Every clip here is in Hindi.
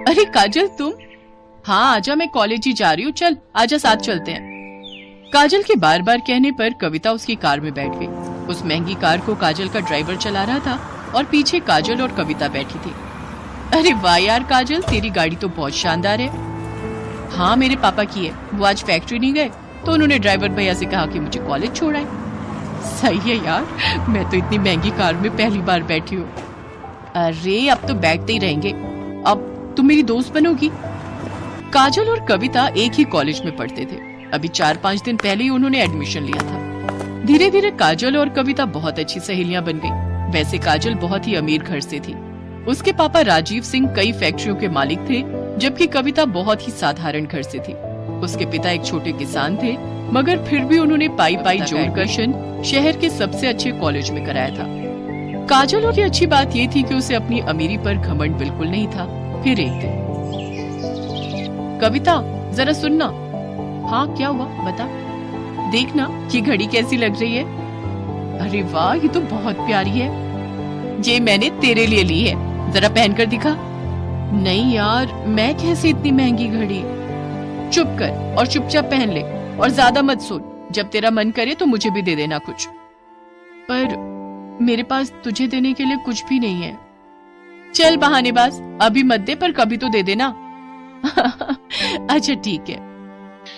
अरे काजल तुम? हाँ आजा, मैं कॉलेज ही जा रही हूँ, चल आजा साथ चलते हैं। काजल के बार बार कहने पर कविता उसकी कार में बैठ गई। उस महंगी कार को काजल का ड्राइवर चला रहा था और पीछे काजल और कविता बैठी थी। अरे वाह यार काजल, तेरी गाड़ी तो बहुत शानदार है। हाँ मेरे पापा की है, वो आज फैक्ट्री नहीं गए तो उन्होंने ड्राइवर भैया से कहा कि मुझे कॉलेज छोड़ आए। सही है यार, मैं तो इतनी महंगी कार में पहली बार बैठी हूँ। अरे अब तो बैठते ही रहेंगे, अब तुम मेरी दोस्त बनोगी। काजल और कविता एक ही कॉलेज में पढ़ते थे। अभी 4-5 दिन पहले ही उन्होंने एडमिशन लिया था। धीरे धीरे काजल और कविता बहुत अच्छी सहेलियां बन गई। वैसे काजल बहुत ही अमीर घर से थी। उसके पापा राजीव सिंह कई फैक्ट्रियों के मालिक थे, जबकि कविता बहुत ही साधारण घर से थी। उसके पिता एक छोटे किसान थे, मगर फिर भी उन्होंने पाई जोड़कर शहर के सबसे अच्छे कॉलेज में कराया था। काजल और ये अच्छी बात ये थी कि उसे अपनी अमीरी पर घमंड बिल्कुल नहीं था। फिर एक दिन, कविता जरा सुनना। हाँ क्या हुआ बता। देखना ये घड़ी कैसी लग रही है। अरे वाह ये तो बहुत प्यारी है। ये मैंने तेरे लिए ली है, जरा पहनकर दिखा। नहीं यार, मैं कैसे इतनी महंगी घड़ी। चुप कर और चुपचाप पहन ले और ज्यादा मत सोच। जब तेरा मन करे तो मुझे भी दे देना कुछ। पर मेरे पास तुझे देने के लिए कुछ भी नहीं है। चल बहानेबाज, अभी मत दे पर कभी तो दे देना। अच्छा ठीक है।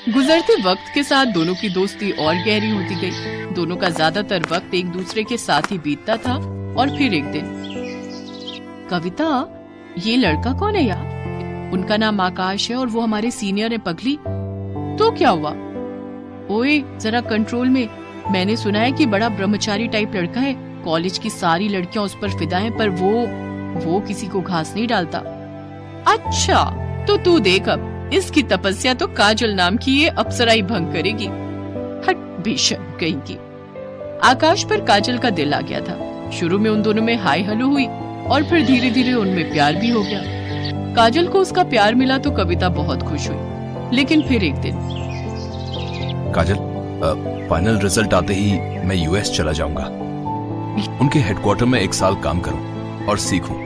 गुजरते वक्त के साथ दोनों की दोस्ती और गहरी होती गई। दोनों का ज्यादातर वक्त एक दूसरे के साथ ही बीतता था। और फिर एक दिन, कविता ये लड़का कौन है यार? उनका नाम आकाश है और वो हमारे सीनियर है पगली। तो क्या हुआ? ओए जरा कंट्रोल में। मैंने सुना है कि बड़ा ब्रह्मचारी टाइप लड़का है। कॉलेज की सारी लड़कियां उस पर फिदा हैं, पर वो किसी को घास नहीं डालता। अच्छा तो तू देख, अब इसकी तपस्या तो काजल नाम की ये अप्सरा ही भंग करेगी। हट बेशर्म कहेंगी। आकाश पर काजल का दिल आ गया था। शुरू में उन दोनों में हाय हेलो हुई और फिर धीरे धीरे उनमें प्यार भी हो गया। काजल को उसका प्यार मिला तो कविता बहुत खुश हुई। लेकिन फिर एक दिन, काजल फाइनल रिजल्ट आते ही मैं यूएस चला जाऊंगा। उनके हेडक्वार्टर में 1 साल काम करूं और सीखूं,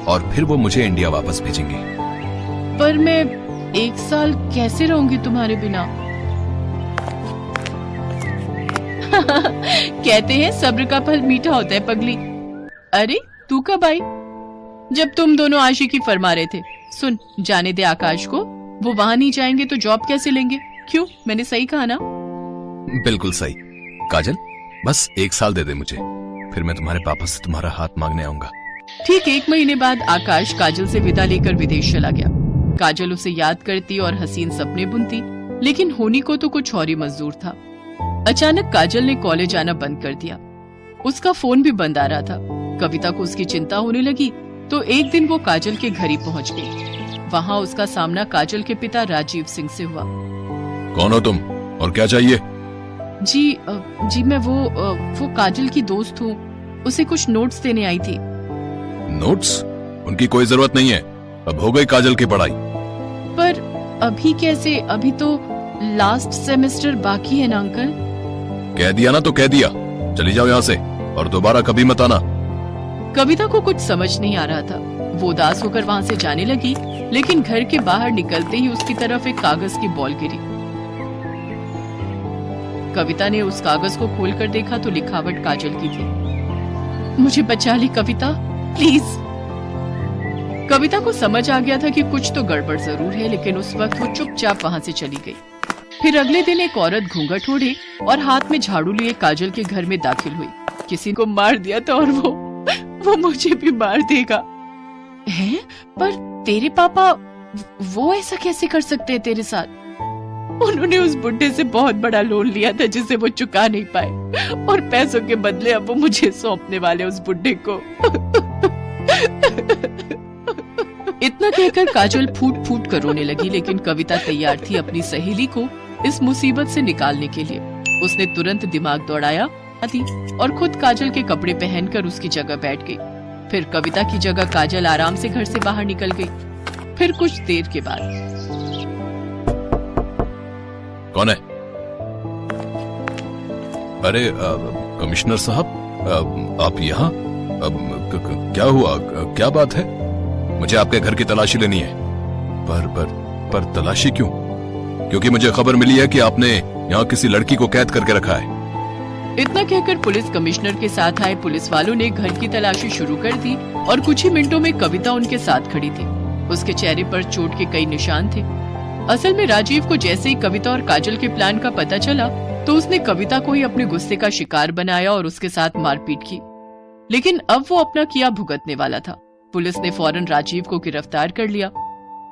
और फिर वो मुझे इंडिया वापस भेजेंगे। पर मैं 1 साल कैसे रहूंगी तुम्हारे बिना? कहते हैं सब्र का फल मीठा होता है पगली। अरे तू कब आई? जब तुम दोनों आशिकी फरमा रहे थे। सुन, जाने दे आकाश को। वो वहां नहीं जाएंगे तो जॉब कैसे लेंगे? क्यों, मैंने सही कहा ना? बिल्कुल सही। काजल बस 1 साल दे दे मुझे, फिर मैं तुम्हारे पापा से तुम्हारा हाथ मांगने आऊंगा। ठीक 1 महीने बाद आकाश काजल से विदा लेकर विदेश चला गया। काजल उसे याद करती और हसीन सपने बुनती, लेकिन होनी को तो कुछ और ही मंजूर था। अचानक काजल ने कॉलेज आना बंद कर दिया। उसका फोन भी बंद आ रहा था। कविता को उसकी चिंता होने लगी तो एक दिन वो काजल के घर ही पहुंच गई। वहां उसका सामना काजल के पिता राजीव सिंह से हुआ। कौन हो तुम और क्या चाहिए? जी मैं वो काजल की दोस्त हूँ। उसे कुछ नोट्स देने आई थी। नोट्स? उनकी कोई जरूरत नहीं है, अब हो गई काजल की पढ़ाई। पर अभी कैसे? अभी तो लास्ट सेमेस्टर बाकी है ना अंकल। कह दिया ना तो कह दिया, चली जाओ यहाँ से और दोबारा कभी मत आना। कविता को कुछ समझ नहीं आ रहा था। वो उदास होकर वहां से जाने लगी, लेकिन घर के बाहर निकलते ही उसकी तरफ एक कागज की बॉल गिरी। कविता ने उस कागज को खोलकर देखा तो लिखावट काजल की थी। मुझे बचा ली कविता, प्लीज। कविता को समझ आ गया था कि कुछ तो गड़बड़ जरूर है, लेकिन उस वक्त वो चुपचाप वहां से चली गई। फिर अगले दिन एक औरत घूंघट ओढ़े और हाथ में झाड़ू लिए काजल के घर में दाखिल हुई। किसी को मार दिया था और वो मुझे भी मार देगा। हैं? पर तेरे पापा वो ऐसा कैसे कर सकते हैं तेरे साथ? उन्होंने उस बुड्ढे से बहुत बड़ा लोन लिया था जिसे वो चुका नहीं पाए, और पैसों के बदले अब वो मुझे सौंपने वाले उस बुड्ढे को। इतना कहकर काजल फूट फूट कर रोने लगी, लेकिन कविता तैयार थी अपनी सहेली को इस मुसीबत से निकालने के लिए। उसने तुरंत दिमाग दौड़ाया और खुद काजल के कपड़े पहनकर उसकी जगह बैठ गई। फिर कविता की जगह काजल आराम से घर से बाहर निकल गई। फिर कुछ देर के बाद, कौन है? अरे कमिश्नर साहब, आप यहाँ? क्या हुआ? क्या बात है? मुझे आपके घर की तलाशी लेनी है। पर तलाशी क्यों? क्योंकि मुझे खबर मिली है कि आपने यहाँ किसी लड़की को कैद करके रखा है। इतना कहकर पुलिस कमिश्नर के साथ आए पुलिस वालों ने घर की तलाशी शुरू कर दी और कुछ ही मिनटों में कविता उनके साथ खड़ी थी। उसके चेहरे पर चोट के कई निशान थे। असल में राजीव को जैसे ही कविता और काजल के प्लान का पता चला तो उसने कविता को ही अपने गुस्से का शिकार बनाया और उसके साथ मारपीट की। लेकिन अब वो अपना किया भुगतने वाला था। पुलिस ने फौरन राजीव को गिरफ्तार कर लिया।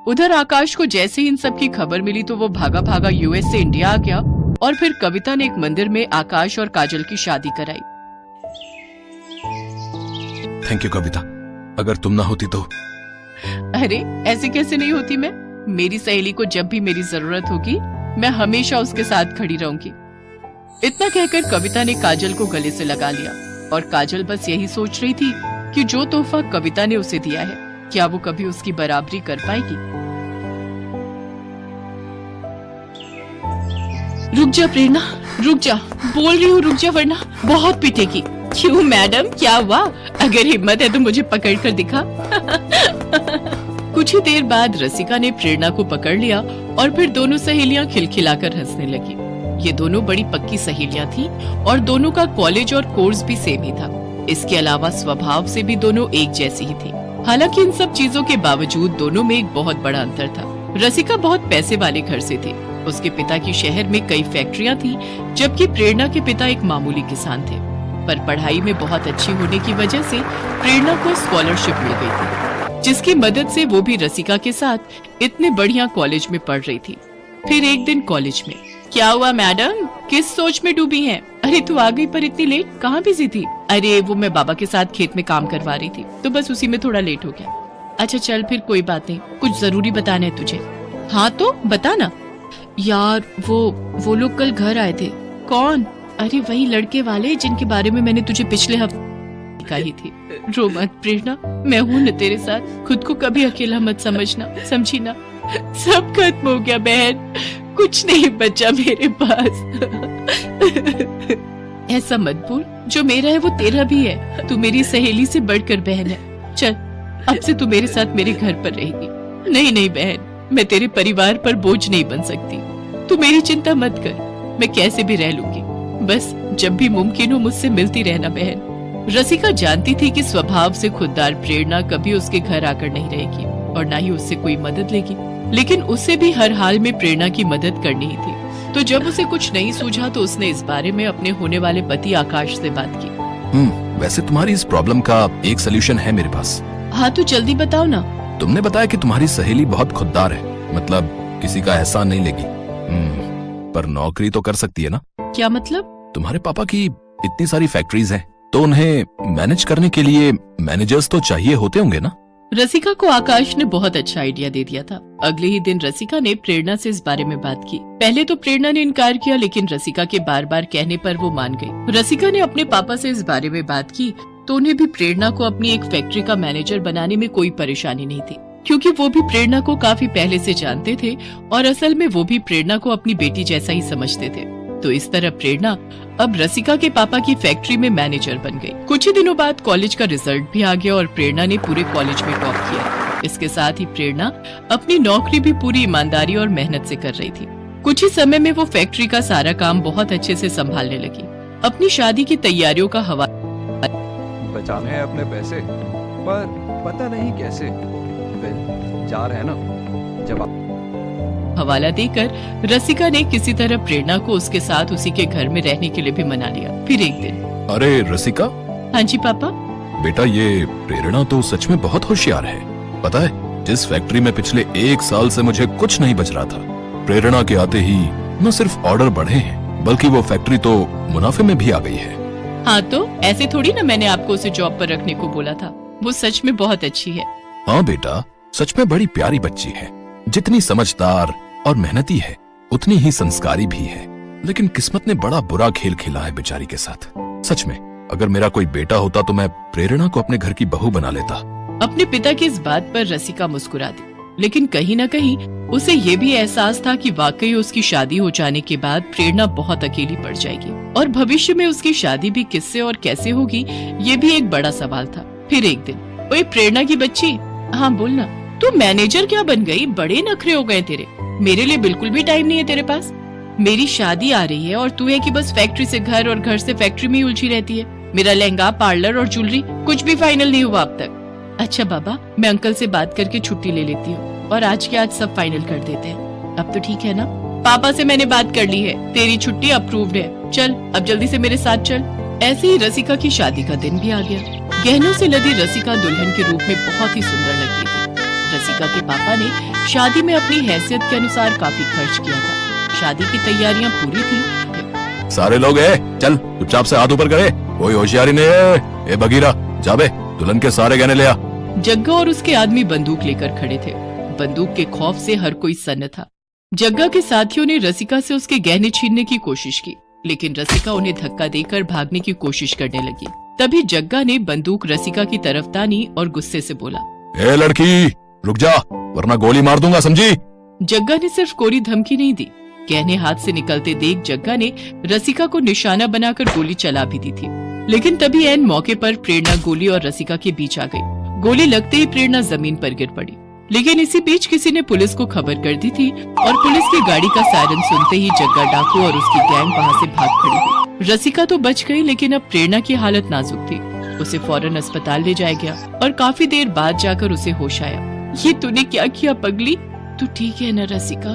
उधर आकाश को जैसे ही इन सब की खबर मिली तो वो भागा भागा यूएस से इंडिया आ गया और फिर कविता ने एक मंदिर में आकाश और काजल की शादी कराई। थैंक यू कविता, अगर तुम ना होती तो। अरे ऐसे कैसे नहीं होती मैं? मेरी सहेली को जब भी मेरी जरूरत होगी मैं हमेशा उसके साथ खड़ी रहूंगी। इतना कहकर कविता ने काजल को गले से लगा लिया और काजल बस यही सोच रही थी कि जो तोहफा कविता ने उसे दिया है क्या वो कभी उसकी बराबरी कर पाएगी। रुक जा प्रेरणा, रुक जा, बोल रही हूँ रुक जा वरना बहुत पीटेगी। क्यों मैडम, क्या हुआ? अगर हिम्मत है तो मुझे पकड़ कर दिखा। कुछ ही देर बाद रसिका ने प्रेरणा को पकड़ लिया और फिर दोनों सहेलियां खिलखिलाकर हंसने लगी। ये दोनों बड़ी पक्की सहेलियां थीं और दोनों का कॉलेज और कोर्स भी सेम ही था। इसके अलावा स्वभाव से भी दोनों एक जैसी ही थी। हालांकि इन सब चीजों के बावजूद दोनों में एक बहुत बड़ा अंतर था। रसिका बहुत पैसे वाले घर से थी। उसके पिता की शहर में कई फैक्ट्रियां थी, जबकि प्रेरणा के पिता एक मामूली किसान थे। पर पढ़ाई में बहुत अच्छी होने की वजह से प्रेरणा को स्कॉलरशिप मिल गई थी, जिसकी मदद से वो भी रसिका के साथ इतने बढ़िया कॉलेज में पढ़ रही थी। फिर एक दिन कॉलेज में, क्या हुआ मैडम, किस सोच में डूबी हैं? अरे तू आ गई पर इतनी लेट, कहाँ बिजी थी? अरे वो मैं बाबा के साथ खेत में काम करवा रही थी तो बस उसी में थोड़ा लेट हो गया। अच्छा चल फिर कोई बात नहीं, कुछ जरूरी बताना है तुझे। हाँ तो बता ना। यार वो लोग कल घर आए थे। कौन? अरे वही लड़के वाले जिनके बारे में मैंने तुझे पिछले हफ्ते कही थी। रो मत प्रेरणा, मैं हूँ न तेरे साथ। खुद को कभी अकेला मत समझना, समझी ना? सब खत्म हो गया बहन, कुछ नहीं बचा मेरे पास। ऐसा मत बोल, जो मेरा है वो तेरा भी है। तू मेरी सहेली से बढ़कर बहन है। चल अब से तू मेरे साथ मेरे घर पर रहेगी। नहीं बहन, मैं तेरे परिवार पर बोझ नहीं बन सकती। तू मेरी चिंता मत कर, मैं कैसे भी रह लूंगी। बस जब भी मुमकिन हो मुझसे मिलती रहना बहन। रसिका जानती थी कि स्वभाव से खुददार प्रेरणा कभी उसके घर आकर नहीं रहेगी और न ही उससे कोई मदद लेगी, लेकिन उसे भी हर हाल में प्रेरणा की मदद करनी ही थी। तो जब उसे कुछ नहीं सूझा तो उसने इस बारे में अपने होने वाले पति आकाश से बात की। वैसे तुम्हारी इस प्रॉब्लम का एक सोल्यूशन है मेरे पास। हाँ तो जल्दी बताओ ना। तुमने बताया कि तुम्हारी सहेली बहुत खुददार है, मतलब किसी का एहसान नहीं लेगी। पर नौकरी तो कर सकती है ना? क्या मतलब? तुम्हारे पापा की इतनी सारी फैक्ट्रीज हैं, तो उन्हें मैनेज करने के लिए मैनेजर्स तो चाहिए होते होंगे ना? रसिका को आकाश ने बहुत अच्छा आइडिया दे दिया था। अगले ही दिन रसिका ने प्रेरणा से इस बारे में बात की। पहले तो प्रेरणा ने इनकार किया, लेकिन रसिका के बार बार कहने पर वो मान गई। रसिका ने अपने पापा से इस बारे में बात की तो उन्हें भी प्रेरणा को अपनी एक फैक्ट्री का मैनेजर बनाने में कोई परेशानी नहीं थी, क्योंकि वो भी प्रेरणा को काफी पहले से जानते थे और असल में वो भी प्रेरणा को अपनी बेटी जैसा ही समझते थे। तो इस तरह प्रेरणा अब रसिका के पापा की फैक्ट्री में मैनेजर बन गई। कुछ ही दिनों बाद कॉलेज का रिजल्ट भी आ गया और प्रेरणा ने पूरे कॉलेज में टॉप किया। इसके साथ ही प्रेरणा अपनी नौकरी भी पूरी ईमानदारी और मेहनत से कर रही थी। कुछ ही समय में वो फैक्ट्री का सारा काम बहुत अच्छे से संभालने लगी। अपनी शादी की तैयारियों का हवाला बचाने हैं अपने पैसे, पर पता नहीं कैसे। जा रहे हैं ना। जब हवाला देकर रसिका ने किसी तरह प्रेरणा को उसके साथ उसी के घर में रहने के लिए भी मना लिया। फिर एक दिन, अरे रसिका। हाँ जी पापा। बेटा ये प्रेरणा तो सच में बहुत होशियार है। पता है, जिस फैक्ट्री में पिछले 1 साल से मुझे कुछ नहीं बच रहा था, प्रेरणा के आते ही न सिर्फ ऑर्डर बढ़े हैं, बल्कि वो फैक्ट्री तो मुनाफे में भी आ गई है। हाँ तो ऐसे थोड़ी ना मैंने आपको उसे जॉब पर रखने को बोला था। वो सच में बहुत अच्छी है। हाँ बेटा, सच में बड़ी प्यारी बच्ची है। जितनी समझदार और मेहनती है, उतनी ही संस्कारी भी है। लेकिन किस्मत ने बड़ा बुरा खेल खेला है बेचारी के साथ। सच में अगर मेरा कोई बेटा होता तो मैं प्रेरणा को अपने घर की बहू बना लेता। अपने पिता की इस बात पर रसिका मुस्कुरा दी, लेकिन कहीं न कहीं उसे ये भी एहसास था कि वाकई उसकी शादी हो जाने के बाद प्रेरणा बहुत अकेली पड़ जाएगी और भविष्य में उसकी शादी भी किससे और कैसे होगी, ये भी एक बड़ा सवाल था। फिर एक दिन, ओए प्रेरणा की बच्ची। हाँ बोलना। तू मैनेजर क्या बन गई? बड़े नखरे हो गए तेरे। मेरे लिए बिल्कुल भी टाइम नहीं है तेरे पास। मेरी शादी आ रही है और तू है कि बस फैक्ट्री से घर और घर से फैक्ट्री में ही उलझी रहती है। मेरा लहंगा, पार्लर और ज्वेलरी कुछ भी फाइनल नहीं हुआ अब तक। अच्छा बाबा, मैं अंकल से बात करके छुट्टी ले लेती हूँ और आज के आज सब फाइनल कर देते हैं। अब तो ठीक है ना? पापा से मैंने बात कर ली है, तेरी छुट्टी अप्रूव्ड है। चल अब जल्दी से मेरे साथ चल। ऐसे ही रसिका की शादी का दिन भी आ गया। गहनों से लदी रसिका दुल्हन के रूप में बहुत ही सुंदर लगती थी। रसिका के पापा ने शादी में अपनी हैसियत के अनुसार काफी खर्च किया था। शादी की तैयारियां पूरी थी। सारे लोग चल चुपचाप से हाथ ऊपर करे, कोई होशियारी नहीं है। ए बगीरा, जाबे दुल्हन के सारे गहने ले आ। जग्गा और उसके आदमी बंदूक लेकर खड़े थे। बंदूक के खौफ से हर कोई सन्न था। जग्गा के साथियों ने रसिका से उसके गहने छीनने की कोशिश की, लेकिन रसिका उन्हें धक्का देकर भागने की कोशिश करने लगी। तभी जग्गा ने बंदूक रसिका की तरफ तानी और गुस्से से बोला, ए लड़की रुक जा, वरना गोली मार दूंगा, समझी? जग्गा ने सिर्फ कोरी धमकी नहीं दी, गहने हाथ से निकलते देख जग्गा ने रसिका को निशाना बनाकर गोली चला भी दी थी। लेकिन तभी ऐन मौके पर प्रेरणा गोली और रसिका के बीच आ गई। गोली लगते ही प्रेरणा जमीन पर गिर पड़ी। लेकिन इसी बीच किसी ने पुलिस को खबर कर दी थी और पुलिस की गाड़ी का सायरन सुनते ही जग्गा डाकू और उसकी गैंग वहाँ से भाग खड़ी हुई। रसिका तो बच गई, लेकिन अब प्रेरणा की हालत नाजुक थी। उसे फौरन अस्पताल ले जाया गया और काफी देर बाद जाकर उसे होश आया। ये तूने क्या किया पगली? तू ठीक है न रसिका?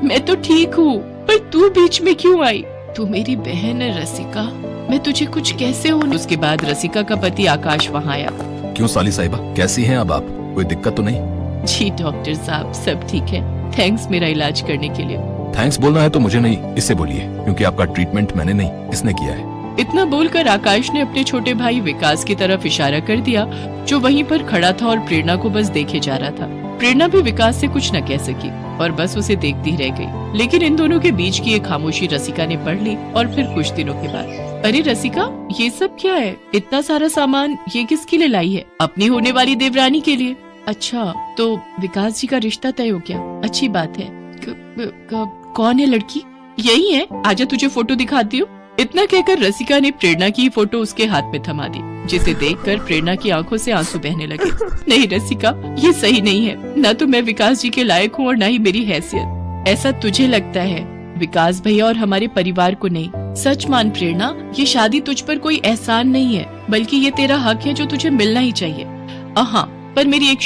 मैं तो ठीक हूँ, पर तू बीच में क्यों आई? तू मेरी बहन है रसिका, मैं तुझे कुछ कैसे हूँ? उसके बाद रसिका का पति आकाश वहाँ आया। क्यों साली साहिबा, कैसी हैं अब आप? कोई दिक्कत तो नहीं? जी डॉक्टर साहब, सब ठीक है। थैंक्स मेरा इलाज करने के लिए। थैंक्स बोलना है तो मुझे नहीं, इससे बोलिए, क्योंकि आपका ट्रीटमेंट मैंने नहीं, इसने किया है। इतना बोलकर आकाश ने अपने छोटे भाई विकास की तरफ इशारा कर दिया, जो वहीं पर खड़ा था और प्रेरणा को बस देखे जा रहा था। प्रेरणा भी विकास से कुछ न कह सकी और बस उसे देखती रह गई। लेकिन इन दोनों के बीच की एक खामोशी रसिका ने पढ़ ली और फिर कुछ दिनों के बाद, अरे रसिका, ये सब क्या है? इतना सारा सामान ये किसके लिए लाई है? अपनी होने वाली देवरानी के लिए। अच्छा, तो विकास जी का रिश्ता तय हो गया, अच्छी बात है। कौन है लड़की? यही है, आजा तुझे फोटो दिखाती हूँ। इतना कहकर रसिका ने प्रेरणा की फोटो उसके हाथ में थमा दी, जिसे देखकर प्रेरणा की आंखों से आंसू बहने लगे। नहीं रसिका, ये सही नहीं है। न तो मैं विकास जी के लायक हूँ और न ही मेरी हैसियत। ऐसा तुझे लगता है, विकास भैया और हमारे परिवार को नहीं। सच मान प्रेरणा, ये शादी तुझ पर कोई एहसान नहीं है, बल्कि ये तेरा हक है जो तुझे मिलना ही चाहिए। हाँ, पर मेरी एक